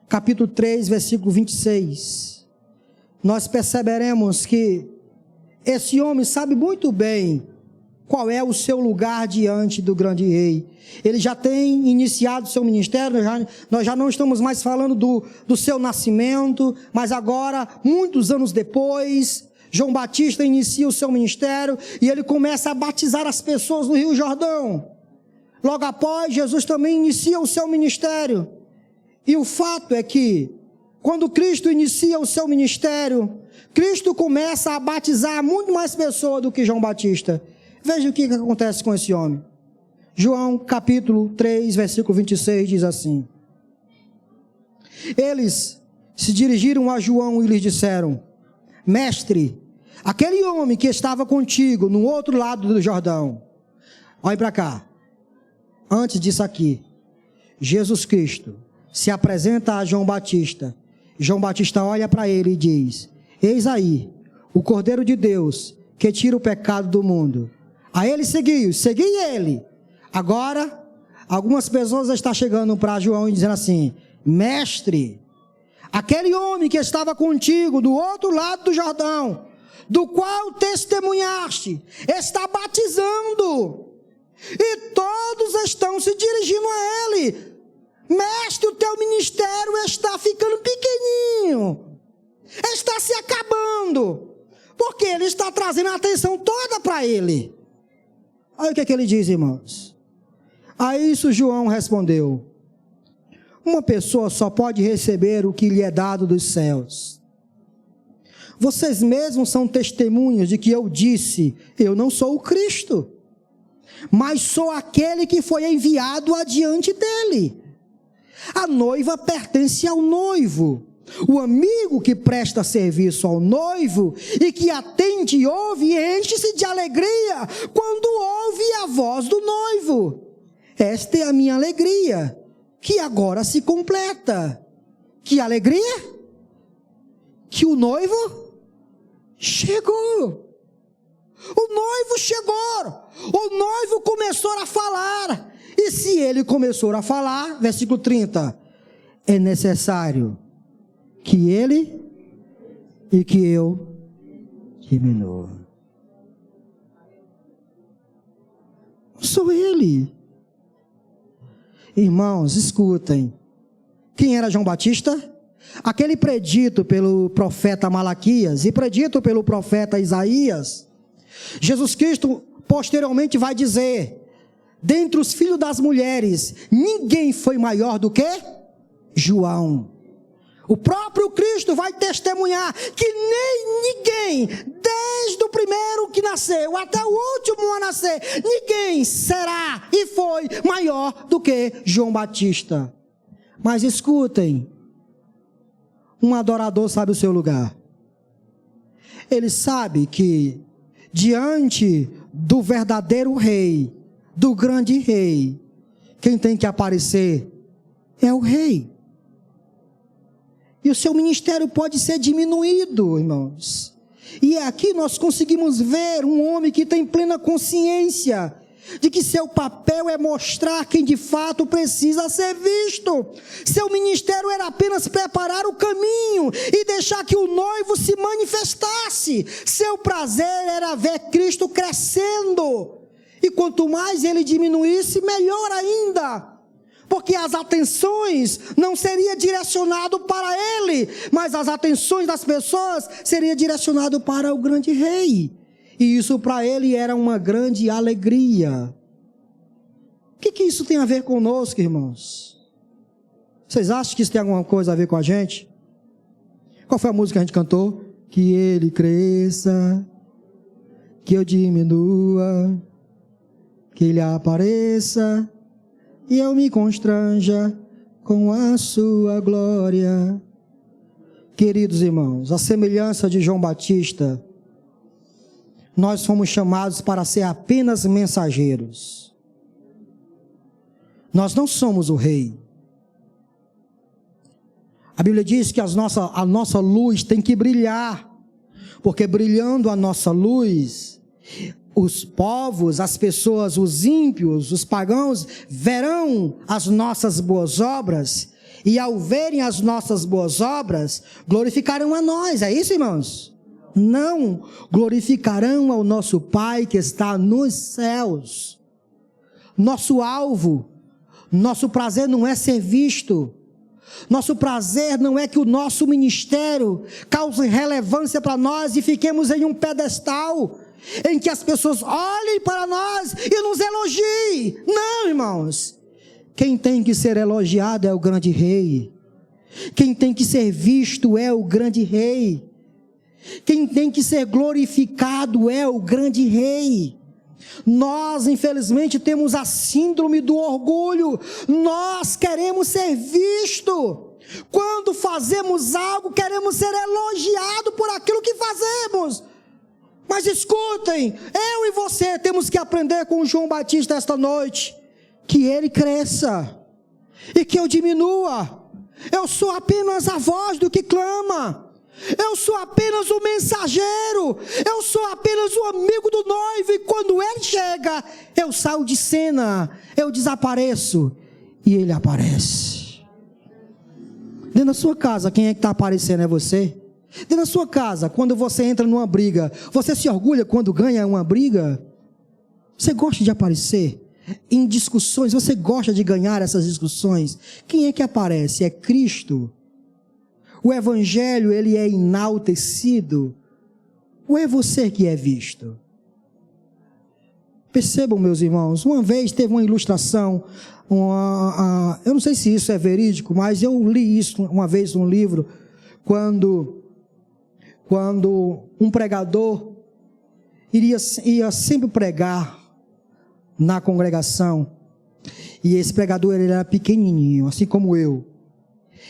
capítulo 3, versículo 26. Nós perceberemos que esse homem sabe muito bem qual é o seu lugar diante do grande rei. Ele já tem iniciado seu ministério, nós já não estamos mais falando do seu nascimento, mas agora, muitos anos depois, João Batista inicia o seu ministério e ele começa a batizar as pessoas no Rio Jordão. Logo após, Jesus também inicia o seu ministério. E o fato é que, quando Cristo inicia o seu ministério, Cristo começa a batizar muito mais pessoas do que João Batista. Veja o que acontece com esse homem. João capítulo 3, versículo 26 diz assim: eles se dirigiram a João e lhe disseram: Mestre, aquele homem que estava contigo no outro lado do Jordão. Olhe para cá. Antes disso aqui, Jesus Cristo se apresenta a João Batista. João Batista olha para ele e diz: eis aí, o Cordeiro de Deus, que tira o pecado do mundo. A ele segui ele. Agora, algumas pessoas estão chegando para João e dizendo assim: Mestre, aquele homem que estava contigo do outro lado do Jordão, do qual testemunhaste, está batizando, e todos estão se dirigindo a ele. Mestre, o teu ministério está ficando pequenininho, está se acabando, porque ele está trazendo a atenção toda para ele. Olha o que ele diz, irmãos. A isso João respondeu: uma pessoa só pode receber o que lhe é dado dos céus. Vocês mesmos são testemunhas de que eu disse: eu não sou o Cristo, mas sou aquele que foi enviado adiante dele. A noiva pertence ao noivo. O amigo que presta serviço ao noivo e que atende e ouve, enche-se de alegria quando ouve a voz do noivo. Esta é a minha alegria, que agora se completa. Que alegria? Que o noivo chegou. O noivo chegou. O noivo começou a falar. E se ele começou a falar, versículo 30, é necessário que ele e que eu diminua. Sou ele. Irmãos, escutem. Quem era João Batista? Aquele predito pelo profeta Malaquias e predito pelo profeta Isaías. Jesus Cristo posteriormente vai dizer: dentre os filhos das mulheres, ninguém foi maior do que João. O próprio Cristo vai testemunhar que nem ninguém, desde o primeiro que nasceu até o último a nascer, ninguém será e foi maior do que João Batista. Mas escutem, um adorador sabe o seu lugar. Ele sabe que diante do verdadeiro rei, do grande rei, quem tem que aparecer é o rei. E o seu ministério pode ser diminuído, irmãos. E aqui nós conseguimos ver um homem que tem plena consciência de que seu papel é mostrar quem de fato precisa ser visto. Seu ministério era apenas preparar o caminho e deixar que o noivo se manifestasse. Seu prazer era ver Cristo crescendo. E quanto mais ele diminuísse, melhor ainda. Porque as atenções não seriam direcionadas para ele, mas as atenções das pessoas seriam direcionadas para o grande rei. E isso para ele era uma grande alegria. O que isso tem a ver conosco, irmãos? Vocês acham que isso tem alguma coisa a ver com a gente? Qual foi a música que a gente cantou? Que ele cresça, que eu diminua, que ele apareça e eu me constranja com a sua glória. Queridos irmãos, a semelhança de João Batista, nós fomos chamados para ser apenas mensageiros. Nós não somos o rei. A Bíblia diz que a nossa luz tem que brilhar, porque brilhando a nossa luz, os povos, as pessoas, os ímpios, os pagãos, verão as nossas boas obras, e ao verem as nossas boas obras, glorificarão a nós. É isso, irmãos? Não, glorificarão ao nosso Pai que está nos céus. Nosso alvo, nosso prazer não é ser visto. Nosso prazer não é que o nosso ministério cause relevância para nós e fiquemos em um pedestal, em que as pessoas olhem para nós e nos elogiem. Não, irmãos. Quem tem que ser elogiado é o grande rei. Quem tem que ser visto é o grande rei. Quem tem que ser glorificado é o grande rei. Nós, infelizmente, temos a síndrome do orgulho. Nós queremos ser vistos. Quando fazemos algo, queremos ser elogiados por aquilo que fazemos. Mas escutem, eu e você temos que aprender com o João Batista esta noite, que ele cresça e que eu diminua. Eu sou apenas a voz do que clama. Eu sou apenas o mensageiro, eu sou apenas o amigo do noivo, e quando ele chega, eu saio de cena, eu desapareço, e ele aparece. Dentro da sua casa, quem é que está aparecendo? É você? Dentro da sua casa, quando você entra numa briga, você se orgulha quando ganha uma briga? Você gosta de aparecer em discussões? Você gosta de ganhar essas discussões? Quem é que aparece? É Cristo. O evangelho, ele é enaltecido, ou é você que é visto? Percebam, meus irmãos, uma vez teve uma ilustração, eu não sei se isso é verídico, mas eu li isso uma vez num livro, quando um pregador ia sempre pregar na congregação, e esse pregador ele era pequenininho, assim como eu.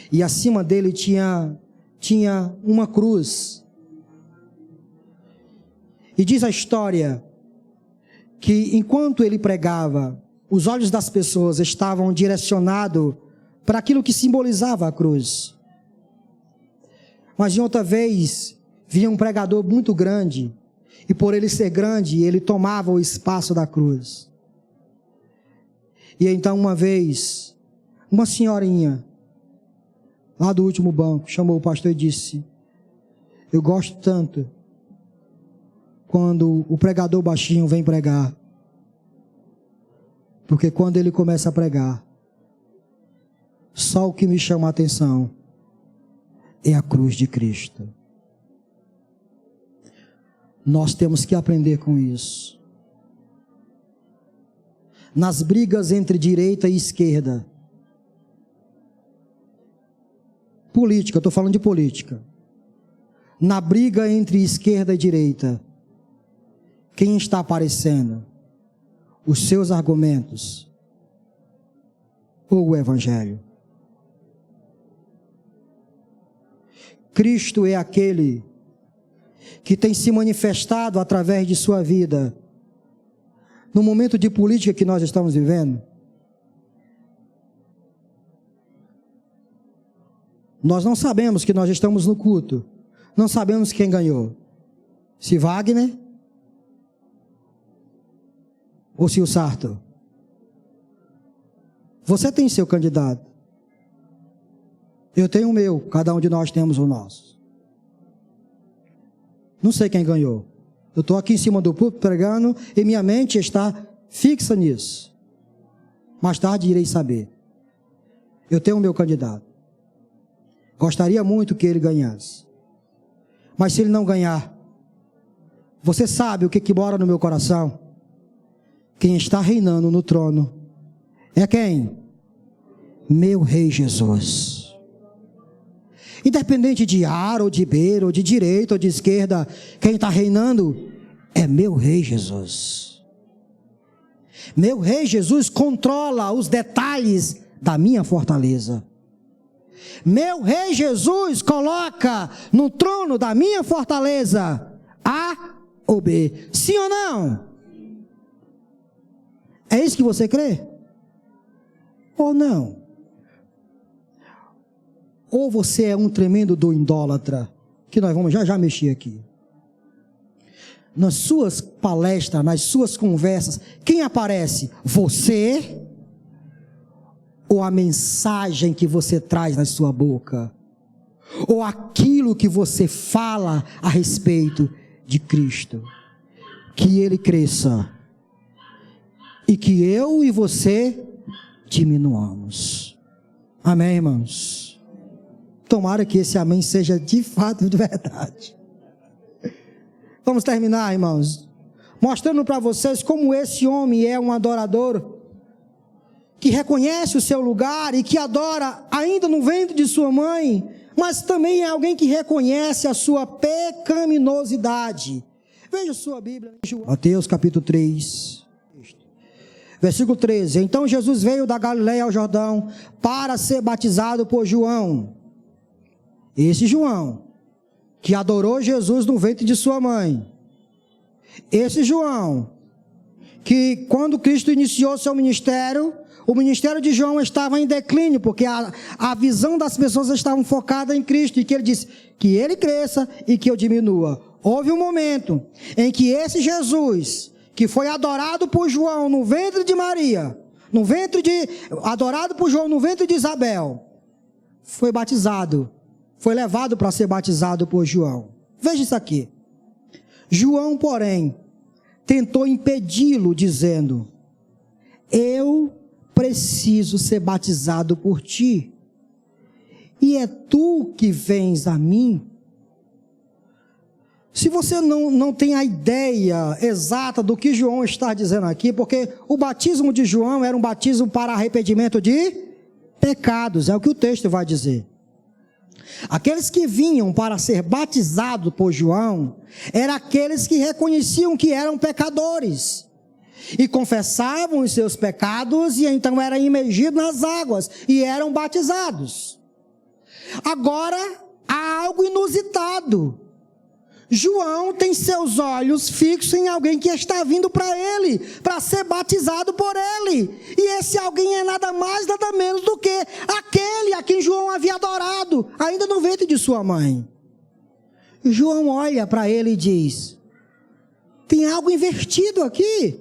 E acima dele tinha uma cruz. E diz a história que enquanto ele pregava, os olhos das pessoas estavam direcionados para aquilo que simbolizava a cruz. Mas em outra vez, vinha um pregador muito grande, e por ele ser grande, ele tomava o espaço da cruz. E então uma vez, uma senhorinha, lá do último banco, chamou o pastor e disse: eu gosto tanto quando o pregador baixinho vem pregar, porque quando ele começa a pregar, só o que me chama a atenção é a cruz de Cristo. Nós temos que aprender com isso. Nas brigas entre direita e esquerda, política, eu estou falando de política. Na briga entre esquerda e direita, quem está aparecendo? Os seus argumentos ou o evangelho? Cristo é aquele que tem se manifestado através de sua vida. No momento de política que nós estamos vivendo, nós não sabemos que nós estamos no culto. Não sabemos quem ganhou. Se Wagner ou se o Sarto. Você tem seu candidato. Eu tenho o meu. Cada um de nós temos o nosso. Não sei quem ganhou. Eu estou aqui em cima do púlpito pregando e minha mente está fixa nisso. Mais tarde irei saber. Eu tenho o meu candidato. Gostaria muito que ele ganhasse. Mas se ele não ganhar, você sabe o que mora no meu coração? Quem está reinando no trono é quem? Meu Rei Jesus. Independente de A ou de B, ou de direita ou de esquerda, quem está reinando é meu Rei Jesus. Meu Rei Jesus controla os detalhes da minha fortaleza. Meu Rei Jesus coloca no trono da minha fortaleza A ou B. Sim ou não? É isso que você crê? Ou não? Ou você é um tremendo do idólatra, que nós vamos já mexer aqui. nas suas palestras, nas suas conversas, quem aparece? Você ou a mensagem que você traz na sua boca? Ou aquilo que você fala a respeito de Cristo? Que Ele cresça e que eu e você diminuamos. Amém, irmãos? Tomara que esse amém seja de fato de verdade. Vamos terminar, irmãos, mostrando para vocês como esse homem é um adorador, que reconhece o seu lugar e que adora ainda no ventre de sua mãe, mas também é alguém que reconhece a sua pecaminosidade. Veja sua Bíblia, Mateus capítulo 3, versículo 13. Então Jesus veio da Galileia ao Jordão para ser batizado por João. Esse João, que adorou Jesus no ventre de sua mãe. Esse João, que quando Cristo iniciou seu ministério, o ministério de João estava em declínio, porque a visão das pessoas estava focada em Cristo, e que ele disse que ele cresça e que eu diminua. Houve um momento em que esse Jesus, que foi adorado por João no ventre de Maria, adorado por João no ventre de Isabel, foi batizado, foi levado para ser batizado por João. Veja isso aqui. João, porém, tentou impedi-lo, dizendo: eu preciso ser batizado por ti, e é tu que vens a mim? Se você não tem a ideia exata do que João está dizendo aqui, porque o batismo de João era um batismo para arrependimento de pecados, é o que o texto vai dizer. Aqueles que vinham para ser batizados por João, eram aqueles que reconheciam que eram pecadores, e confessavam os seus pecados, e então eram imergidos nas águas, e eram batizados. Agora, há algo inusitado. João tem seus olhos fixos em alguém que está vindo para ele, para ser batizado por ele. E esse alguém é nada mais, nada menos do que aquele a quem João havia adorado, ainda no ventre de sua mãe. E João olha para ele e diz: tem algo invertido aqui.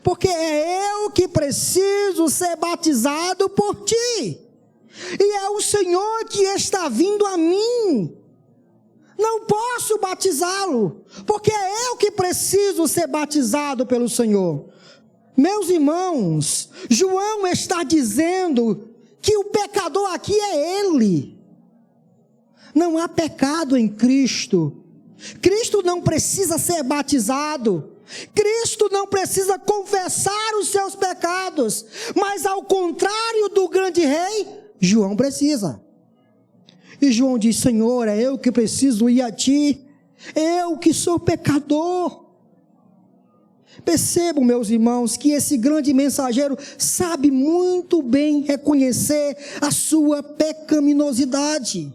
Porque é eu que preciso ser batizado por ti. E é o Senhor que está vindo a mim. Não posso batizá-lo, porque é eu que preciso ser batizado pelo Senhor. Meus irmãos, João está dizendo que o pecador aqui é ele. Não há pecado em Cristo. Cristo não precisa ser batizado. Cristo não precisa confessar os seus pecados. Mas ao contrário do grande rei, João precisa. E João diz: Senhor, é eu que preciso ir a ti, eu que sou pecador. Percebam, meus irmãos, que esse grande mensageiro sabe muito bem reconhecer a sua pecaminosidade,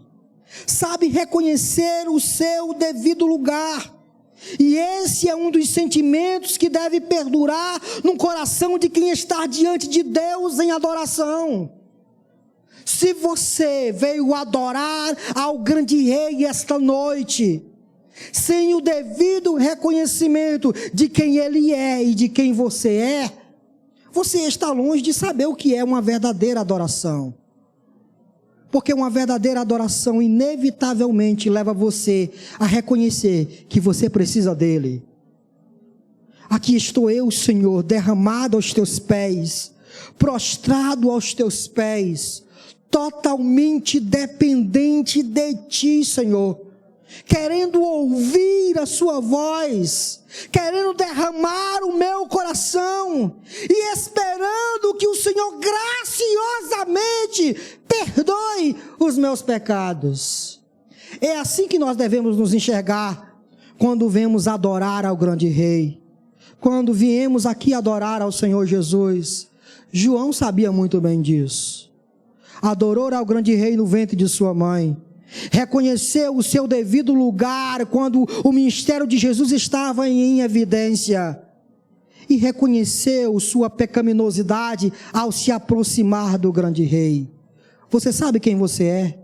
sabe reconhecer o seu devido lugar. E esse é um dos sentimentos que deve perdurar no coração de quem está diante de Deus em adoração. Se você veio adorar ao grande rei esta noite, sem o devido reconhecimento de quem ele é e de quem você é, você está longe de saber o que é uma verdadeira adoração. Porque uma verdadeira adoração inevitavelmente leva você a reconhecer que você precisa dele. Aqui estou eu, Senhor, derramado aos teus pés, prostrado aos teus pés, totalmente dependente de ti, Senhor, querendo ouvir a sua voz, querendo derramar o meu coração e esperando que o Senhor graciosamente perdoe os meus pecados. É assim que nós devemos nos enxergar quando vemos adorar ao grande rei, quando viemos aqui adorar ao Senhor Jesus. João sabia muito bem disso. Adorou ao grande rei no ventre de sua mãe, reconheceu o seu devido lugar quando o ministério de Jesus estava em evidência, e reconheceu sua pecaminosidade ao se aproximar do grande rei. Você sabe quem você é?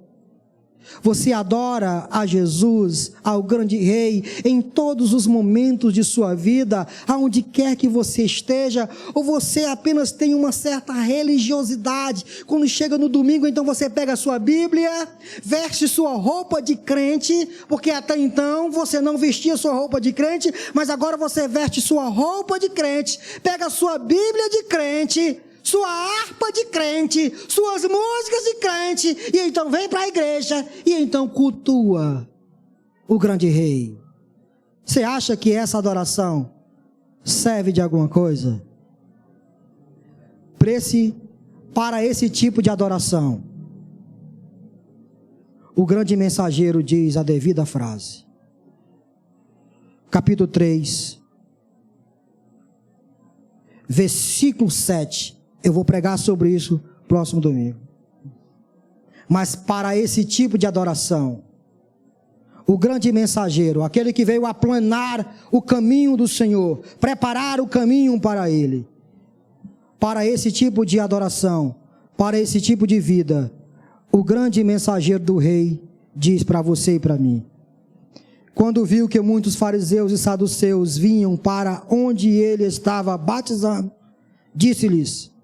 Você adora a Jesus, ao grande Rei, em todos os momentos de sua vida, aonde quer que você esteja, ou você apenas tem uma certa religiosidade? Quando chega no domingo, então você pega a sua Bíblia, veste sua roupa de crente, porque até então você não vestia sua roupa de crente, mas agora você veste sua roupa de crente, pega a sua Bíblia de crente, sua harpa de crente, suas músicas de crente, e então vem para a igreja, e então cultua o grande Rei. Você acha que essa adoração serve de alguma coisa? Para esse tipo de adoração, o grande mensageiro diz a devida frase. Capítulo 3, versículo 7. Eu vou pregar sobre isso próximo domingo. Mas para esse tipo de adoração, o grande mensageiro, aquele que veio aplanar o caminho do Senhor, preparar o caminho para Ele, para esse tipo de adoração, para esse tipo de vida, o grande mensageiro do Rei diz para você e para mim: quando viu que muitos fariseus e saduceus vinham para onde ele estava batizando, disse-lhes: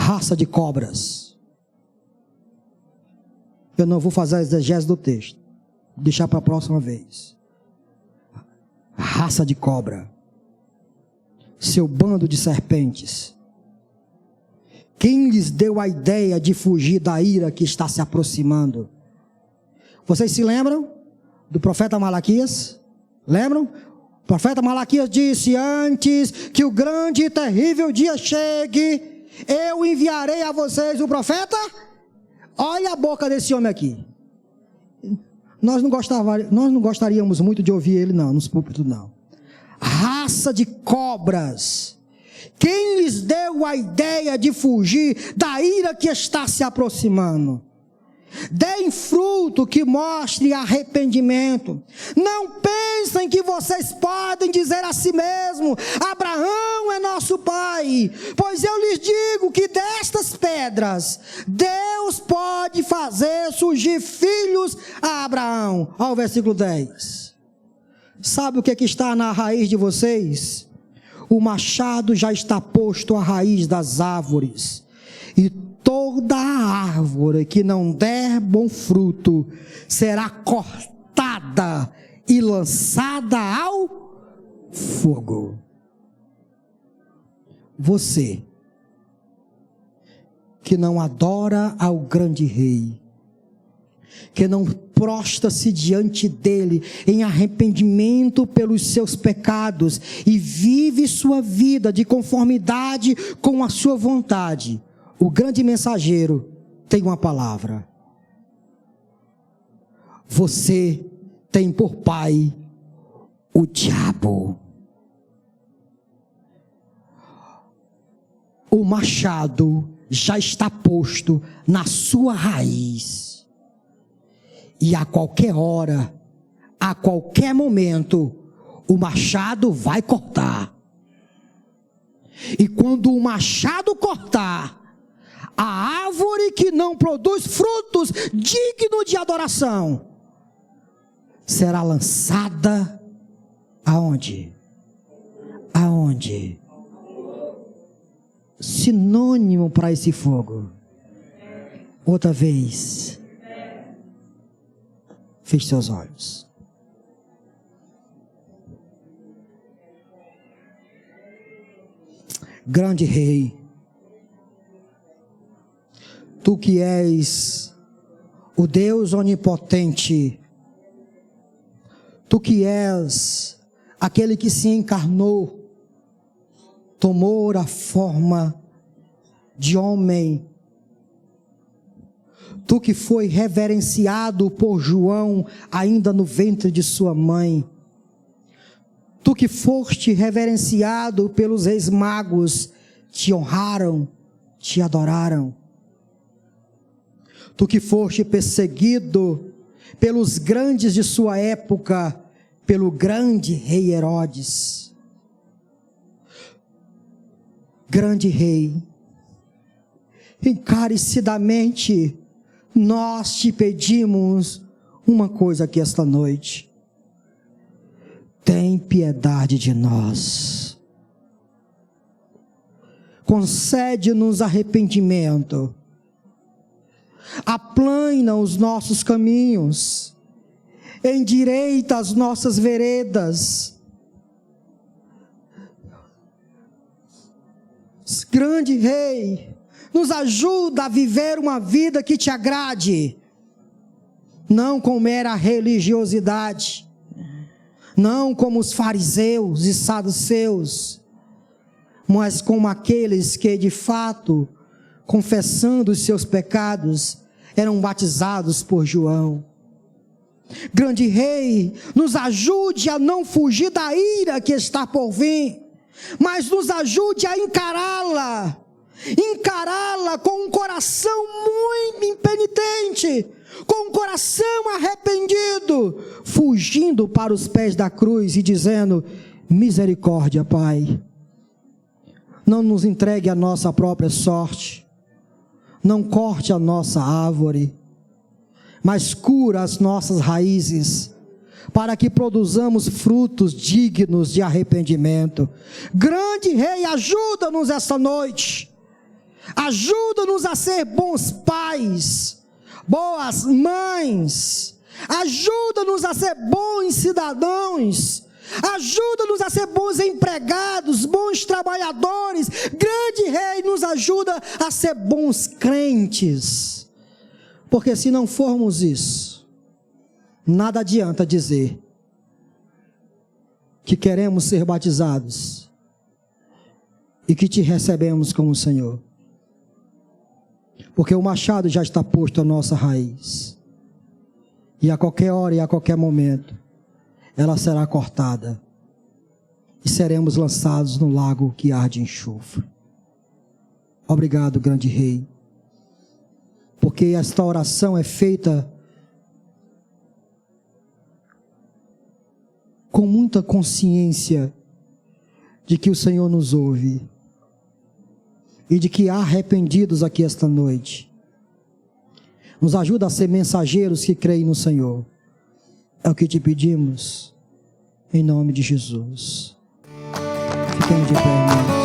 raça de cobras. Eu não vou fazer a exegese do texto, vou deixar para a próxima vez. Raça de cobra, seu bando de serpentes, quem lhes deu a ideia de fugir da ira que está se aproximando? Vocês se lembram do profeta Malaquias? Lembram? O profeta Malaquias disse: antes que o grande e terrível dia chegue, eu enviarei a vocês o profeta. Olha a boca desse homem aqui. Nós não gostaríamos muito de ouvir ele não, nos púlpitos não. Raça de cobras, quem lhes deu a ideia de fugir da ira que está se aproximando? Deem fruto que mostre arrependimento. Não pensem que vocês podem dizer a si mesmo: Abraão é nosso pai. Pois eu lhes digo que destas pedras Deus pode fazer surgir filhos a Abraão. Ao versículo 10. Sabe o que está na raiz de vocês? O machado já está posto à raiz das árvores, e toda árvore que não der bom fruto será cortada e lançada ao fogo. Você que não adora ao grande Rei, que não prostra-se diante dele em arrependimento pelos seus pecados e vive sua vida de conformidade com a sua vontade, o grande mensageiro tem uma palavra: você tem por pai o diabo. O machado já está posto na sua raiz, e a qualquer hora, a qualquer momento, o machado vai cortar. E quando o machado cortar, a árvore que não produz frutos dignos de adoração será lançada aonde? Aonde? Sinônimo para esse fogo. Outra vez. Feche seus olhos. Grande Rei, Tu que és o Deus onipotente, Tu que és aquele que se encarnou, tomou a forma de homem, Tu que foi reverenciado por João ainda no ventre de sua mãe, Tu que foste reverenciado pelos reis magos, te honraram, te adoraram. Tu que foste perseguido pelos grandes de sua época, pelo grande rei Herodes. Grande Rei, encarecidamente nós te pedimos uma coisa aqui esta noite. Tem piedade de nós. Concede-nos arrependimento. Aplana os nossos caminhos. Endireita as nossas veredas. Grande Rei, nos ajuda a viver uma vida que te agrade. Não com mera religiosidade. Não como os fariseus e saduceus, mas como aqueles que de fato, confessando os seus pecados, eram batizados por João. Grande Rei, nos ajude a não fugir da ira que está por vir, mas nos ajude a encará-la com um coração muito impenitente, com um coração arrependido, fugindo para os pés da cruz e dizendo: misericórdia, Pai. Não nos entregue a nossa própria sorte, não corte a nossa árvore, mas cura as nossas raízes, para que produzamos frutos dignos de arrependimento. Grande Rei, ajuda-nos esta noite, ajuda-nos a ser bons pais, boas mães, ajuda-nos a ser bons cidadãos, ajuda-nos a ser bons empregados, bons trabalhadores. Grande Rei, nos ajuda a ser bons crentes, porque se não formos isso, nada adianta dizer que queremos ser batizados e que te recebemos como Senhor, porque o machado já está posto à nossa raiz, e a qualquer hora e a qualquer momento ela será cortada e seremos lançados no lago que arde enxofre. Obrigado, grande Rei, porque esta oração é feita com muita consciência de que o Senhor nos ouve e de que há arrependidos aqui esta noite. Nos ajuda a ser mensageiros que creem no Senhor. É o que te pedimos, em nome de Jesus. Fiquemos de pé, irmão.